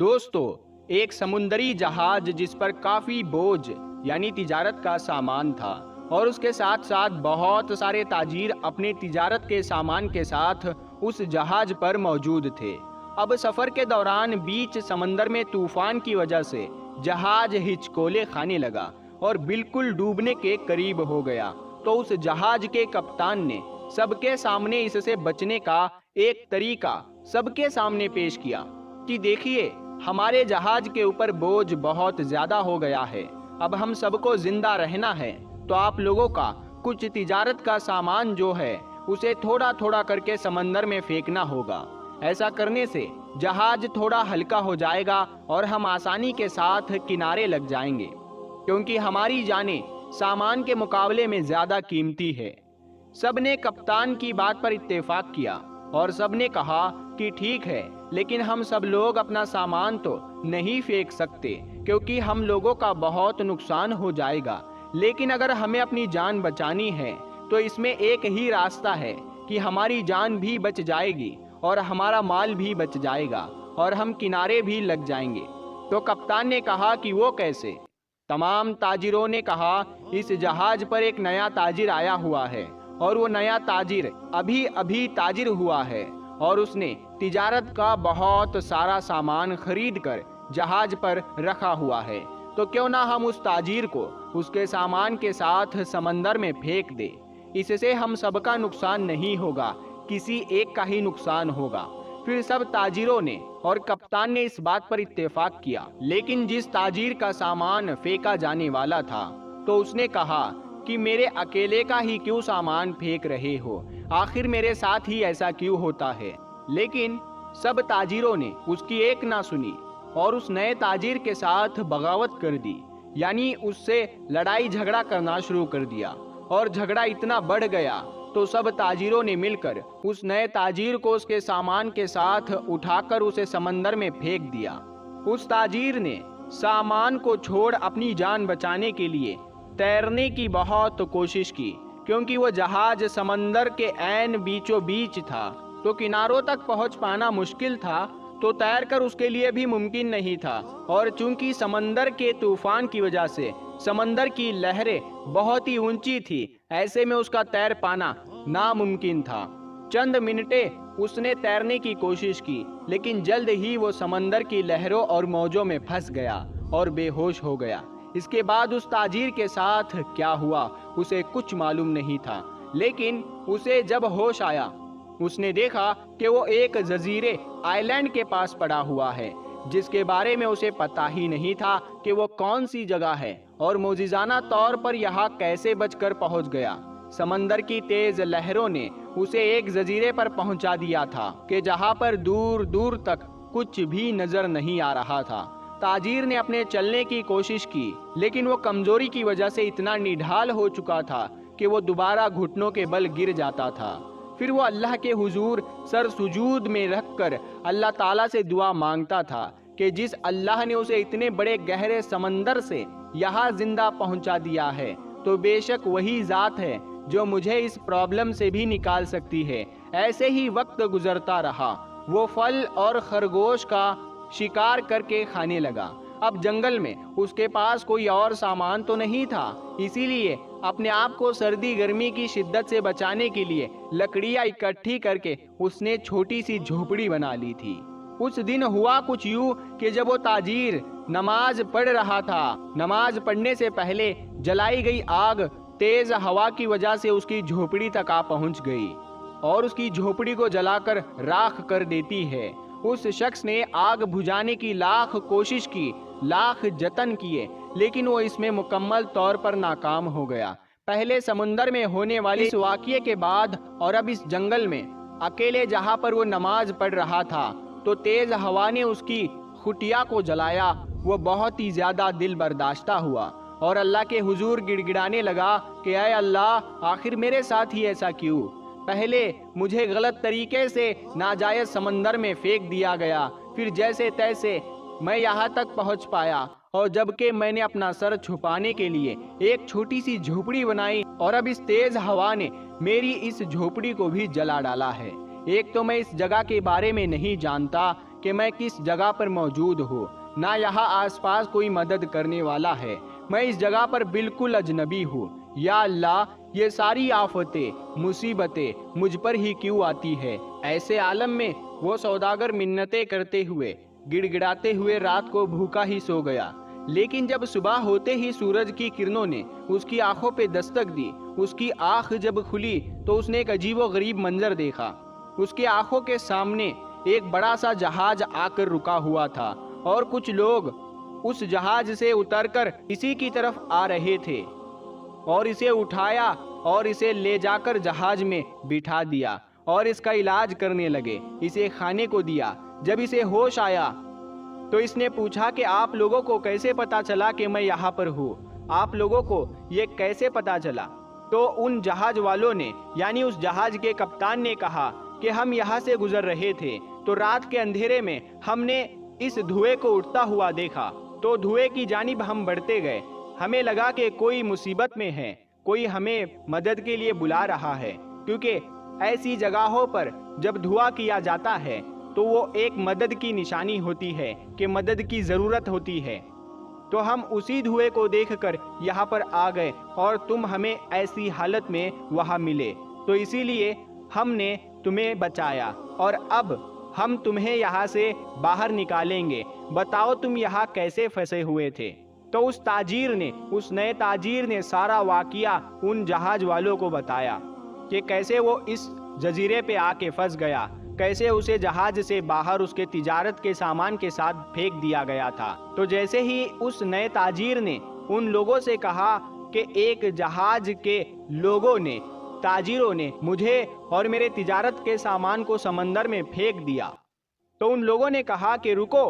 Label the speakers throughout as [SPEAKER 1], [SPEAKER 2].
[SPEAKER 1] दोस्तों, एक समुद्री जहाज जिस पर काफी बोझ यानी तिजारत का सामान था और उसके साथ साथ बहुत सारे ताजीर अपने तिजारत के सामान के साथ उस जहाज पर मौजूद थे। अब सफर के दौरान बीच समंदर में तूफान की वजह से जहाज हिचकोले खाने लगा और बिल्कुल डूबने के करीब हो गया। तो उस जहाज के कप्तान ने सबके सामने इससे बचने का एक तरीका सबके सामने पेश किया कि देखिए, हमारे जहाज के ऊपर बोझ बहुत ज्यादा हो गया है। अब हम सबको जिंदा रहना है तो आप लोगों का कुछ तिजारत का सामान जो है उसे थोड़ा थोड़ा करके समंदर में फेंकना होगा। ऐसा करने से जहाज थोड़ा हल्का हो जाएगा और हम आसानी के साथ किनारे लग जाएंगे, क्योंकि हमारी जानें सामान के मुकाबले में ज्यादा कीमती है। सबने कप्तान की बात पर इत्तेफाक किया और सबने कहा कि ठीक है, लेकिन हम सब लोग अपना सामान तो नहीं फेंक सकते क्योंकि हम लोगों का बहुत नुकसान हो जाएगा। लेकिन अगर हमें अपनी जान बचानी है तो इसमें एक ही रास्ता है कि हमारी जान भी बच जाएगी और हमारा माल भी बच जाएगा और हम किनारे भी लग जाएंगे। तो कप्तान ने कहा कि वो कैसे? तमाम ताजिरों ने कहा, इस जहाज पर एक नया ताजिर आया हुआ है और वो नया ताजिर अभी अभी ताजिर हुआ है और उसने तिजारत का बहुत सारा सामान खरीद कर जहाज पर रखा हुआ है। तो क्यों ना हम उस ताजिर को उसके सामान के साथ समंदर में फेंक दे। इससे हम सबका नुकसान नहीं होगा, किसी एक का ही नुकसान होगा। फिर सब ताजिरों ने और कप्तान ने इस बात पर इत्तेफाक किया। लेकिन जिस ताजिर का सामान फेंका जाने वाला था तो उसने कहा कि मेरे अकेले का ही क्यों सामान फेंक रहे हो, आखिर मेरे साथ ही ऐसा क्यों होता है। लेकिन सब ताजिरों ने उसकी एक ना सुनी और उस नए ताजिर के साथ बगावत कर दी, यानी उससे लड़ाई झगड़ा करना शुरू कर दिया। और झगड़ा इतना बढ़ गया तो सब ताजिरों ने मिलकर उस नए ताजिर को उसके सामान के साथ उठाकर उसे समंदर में फेंक दिया। उस ताजिर ने सामान को छोड़ अपनी जान बचाने के लिए तैरने की बहुत कोशिश की, क्योंकि वो जहाज समंदर के ऐन बीचों बीच था तो किनारों तक पहुंच पाना मुश्किल था, तो तैरकर उसके लिए भी मुमकिन नहीं था। और चूंकि समंदर के तूफान की वजह से समंदर की लहरें बहुत ही ऊंची थी, ऐसे में उसका तैर पाना नामुमकिन था। चंद मिनटे उसने तैरने की कोशिश की, लेकिन जल्द ही वो समंदर की लहरों और मौजों में फंस गया और बेहोश हो गया। इसके बाद उस ताजिर के साथ क्या हुआ उसे कुछ मालूम नहीं था। लेकिन उसे जब होश आया, उसने देखा कि वो एक जजीरे आइलैंड के पास पड़ा हुआ है, जिसके बारे में उसे पता ही नहीं था कि वो कौन सी जगह है और मौजिज़ाना तौर पर यहाँ कैसे बचकर पहुँच गया। समंदर की तेज लहरों ने उसे एक जजीरे पर पहुँचा दिया था कि जहाँ पर दूर दूर तक कुछ भी नजर नहीं आ रहा था। ताजिर ने अपने चलने की कोशिश की, लेकिन वो कमजोरी की वजह से इतना निढाल हो चुका था कि वो दोबारा घुटनों के बल गिर जाता था। फिर वो अल्लाह के हुजूर सर सुजूद में रखकर अल्लाह ताला से दुआ मांगता था कि जिस अल्लाह ने उसे इतने बड़े गहरे समंदर से यहाँ जिंदा पहुँचा दिया है, तो बेशक वही ज़ात है जो मुझे इस प्रॉब्लम से भी निकाल सकती है। ऐसे ही वक्त गुजरता रहा। वो फल और खरगोश का शिकार करके खाने लगा। अब जंगल में उसके पास कोई और सामान तो नहीं था, इसीलिए अपने आप को सर्दी गर्मी की शिद्दत से बचाने के लिए लकड़ियां इकट्ठी करके उसने छोटी सी झोपड़ी बना ली थी। उस दिन हुआ कुछ यूं कि जब वो ताजिर नमाज पढ़ रहा था, नमाज पढ़ने से पहले जलाई गई आग तेज हवा की वजह से उसकी झोपड़ी तक आ पहुंच गई और उसकी झोपड़ी को जलाकर राख कर देती है। उस शख्स ने आग बुझाने की लाख कोशिश की, लाख जतन किए, लेकिन वो इसमें मुकम्मल तौर पर नाकाम हो गया। पहले समुंदर में होने वाले इस वाक़ये के बाद और अब इस जंगल में अकेले जहाँ पर वो नमाज पढ़ रहा था, तो तेज हवा ने उसकी खुटिया को जलाया। वो बहुत ही ज्यादा दिल बर्दाश्ता हुआ और अल्लाह के हुजूर गिड़गिड़ाने लगा कि ऐ अल्लाह, आखिर मेरे साथ ही ऐसा क्यों? पहले मुझे गलत तरीके से नाजायज समंदर में फेंक दिया गया, फिर जैसे तैसे मैं यहाँ तक पहुँच पाया, और जबकि मैंने अपना सर छुपाने के लिए एक छोटी सी झोपड़ी बनाई और अब इस तेज हवा ने मेरी इस झोपड़ी को भी जला डाला है। एक तो मैं इस जगह के बारे में नहीं जानता کہ میں کس جگہ پر موجود ہوں، نہ یہاں آس پاس کوئی مدد کرنے والا ہے، میں اس جگہ پر بالکل اجنبی ہوں۔ یا اللہ، یہ ساری آفتیں، مصیبتیں مجھ پر ہی کیوں آتی ہے؟ ایسے عالم میں وہ سوداگر منتیں کرتے ہوئے، گڑ گڑاتے ہوئے رات کو بھوکا ہی سو گیا۔ لیکن جب صبح ہوتے ہی سورج کی کرنوں نے اس کی آنکھوں پہ دستک دی، اس کی آنکھ جب کھلی تو اس نے ایک عجیب و غریب منظر دیکھا۔ اس کی آنکھوں کے سامنے ایک بڑا سا جہاز آ کر رکا ہوا تھا اور کچھ لوگ اس جہاز سے اتر کر اسی کی طرف آ رہے تھے اور اسے اٹھایا اور اسے لے جا کر جہاز میں بٹھا دیا اور اس کا علاج کرنے لگے، اسے کھانے کو دیا۔ جب اسے ہوش آیا تو اس نے پوچھا کہ آپ لوگوں کو کیسے پتا چلا کہ میں یہاں پر ہوں؟ آپ لوگوں کو یہ کیسے پتا چلا؟ تو ان جہاز والوں نے، یعنی اس جہاز کے کپتان نے کہا کہ ہم یہاں سے گزر رہے تھے تو رات کے اندھیرے میں ہم نے اس دھوئے کو اٹھتا ہوا دیکھا، تو دھوئے کی جانب ہم بڑھتے گئے۔ ہمیں لگا کہ کوئی مصیبت میں ہے، کوئی ہمیں مدد کے لیے بلا رہا ہے، کیونکہ ایسی جگہوں پر جب دھواں کیا جاتا ہے تو وہ ایک مدد کی نشانی ہوتی ہے کہ مدد کی ضرورت ہوتی ہے۔ تو ہم اسی دھوئے کو دیکھ کر یہاں پر آ گئے اور تم ہمیں ایسی حالت میں وہاں ملے، تو اسی لیے ہم نے تمہیں بچایا اور اب ہم تمہیں یہاں سے باہر نکالیں گے۔ بتاؤ تم یہاں کیسے پھنسے ہوئے تھے؟ تو اس نئے تاجر نے سارا واقعہ ان جہاز والوں کو بتایا کہ کیسے وہ اس جزیرے پہ آ کے پھنس گیا، کیسے اسے جہاز سے باہر اس کے تجارت کے سامان کے ساتھ پھینک دیا گیا تھا۔ تو جیسے ہی اس نئے تاجر نے ان لوگوں سے کہا کہ ایک جہاز کے لوگوں نے، تاجروں نے مجھے اور میرے تجارت کے سامان کو سمندر میں پھینک دیا، تو ان لوگوں نے کہا کہ رکو،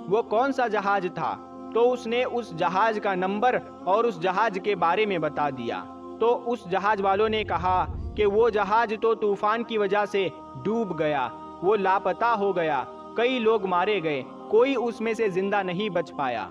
[SPEAKER 1] وہ کون سا جہاز تھا؟ تو اس نے اس جہاز کا نمبر اور اس جہاز کے بارے میں بتا دیا۔ تو اس جہاز والوں نے کہا کہ وہ جہاز تو طوفان کی وجہ سے ڈوب گیا، وہ لاپتہ ہو گیا، کئی لوگ مارے گئے، کوئی اس میں سے زندہ نہیں بچ پایا۔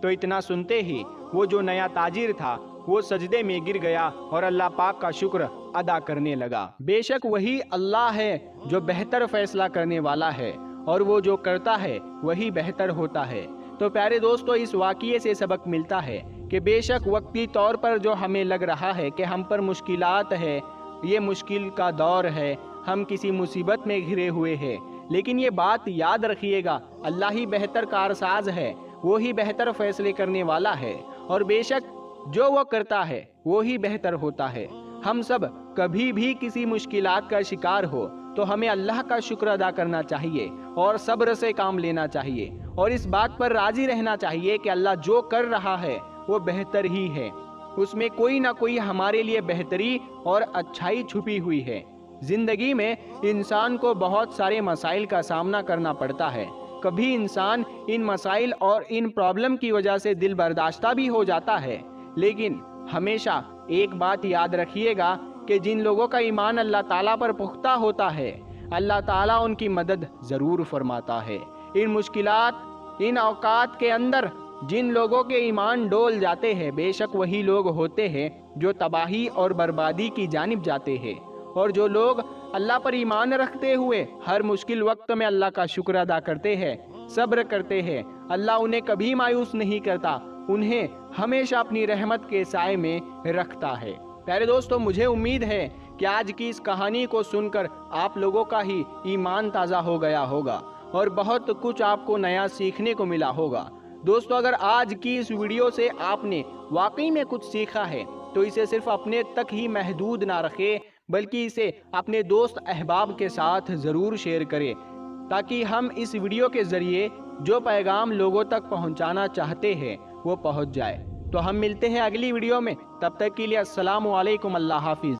[SPEAKER 1] تو اتنا سنتے ہی وہ جو نیا تاجر تھا وہ سجدے میں گر گیا اور اللہ پاک کا شکر ادا کرنے لگا۔ بے شک وہی اللہ ہے جو بہتر فیصلہ کرنے والا ہے، اور وہ جو کرتا ہے وہی بہتر ہوتا ہے۔ تو پیارے دوستو، اس واقعے سے سبق ملتا ہے کہ بے شک وقتی طور پر جو ہمیں لگ رہا ہے کہ ہم پر مشکلات ہے، یہ مشکل کا دور ہے، ہم کسی مصیبت میں گھرے ہوئے ہیں، لیکن یہ بات یاد رکھیے گا، اللہ ہی بہتر کارساز ہے، وہی بہتر فیصلے کرنے والا ہے، اور بے شک جو وہ کرتا ہے وہی بہتر ہوتا ہے۔ ہم سب کبھی بھی کسی مشکلات کا شکار ہو تو ہمیں اللہ کا شکر ادا کرنا چاہیے اور صبر سے کام لینا چاہیے، اور اس بات پر راضی رہنا چاہیے کہ اللہ جو کر رہا ہے وہ بہتر ہی ہے، اس میں کوئی نہ کوئی ہمارے لیے بہتری اور اچھائی چھپی ہوئی ہے۔ زندگی میں انسان کو بہت سارے مسائل کا سامنا کرنا پڑتا ہے، کبھی انسان ان مسائل اور ان پرابلم کی وجہ سے دل برداشتہ بھی ہو جاتا ہے، لیکن ہمیشہ ایک بات یاد رکھیے گا کہ جن لوگوں کا ایمان اللہ تعالیٰ پر پختہ ہوتا ہے، اللہ تعالیٰ ان کی مدد ضرور فرماتا ہے۔ ان مشکلات، ان اوقات کے اندر جن لوگوں کے ایمان ڈول جاتے ہیں، بے شک وہی لوگ ہوتے ہیں جو تباہی اور بربادی کی جانب جاتے ہیں، اور جو لوگ اللہ پر ایمان رکھتے ہوئے ہر مشکل وقت میں اللہ کا شکر ادا کرتے ہیں، صبر کرتے ہیں، اللہ انہیں کبھی مایوس نہیں کرتا، انہیں ہمیشہ اپنی رحمت کے سائے میں رکھتا ہے۔ پیارے دوستو، مجھے امید ہے کہ آج کی اس کہانی کو سن کر آپ لوگوں کا ہی ایمان تازہ ہو گیا ہوگا اور بہت کچھ آپ کو نیا سیکھنے کو ملا ہوگا۔ دوستو، اگر آج کی اس ویڈیو سے آپ نے واقعی میں کچھ سیکھا ہے تو اسے صرف اپنے تک ہی محدود نہ رکھے، بلکہ اسے اپنے دوست احباب کے ساتھ ضرور شیئر کریں، تاکہ ہم اس ویڈیو کے ذریعے جو پیغام لوگوں تک پہنچانا چاہتے ہیں وہ پہنچ جائے۔ تو ہم ملتے ہیں اگلی ویڈیو میں، تب تک کے لیے السلام علیکم، اللہ حافظ۔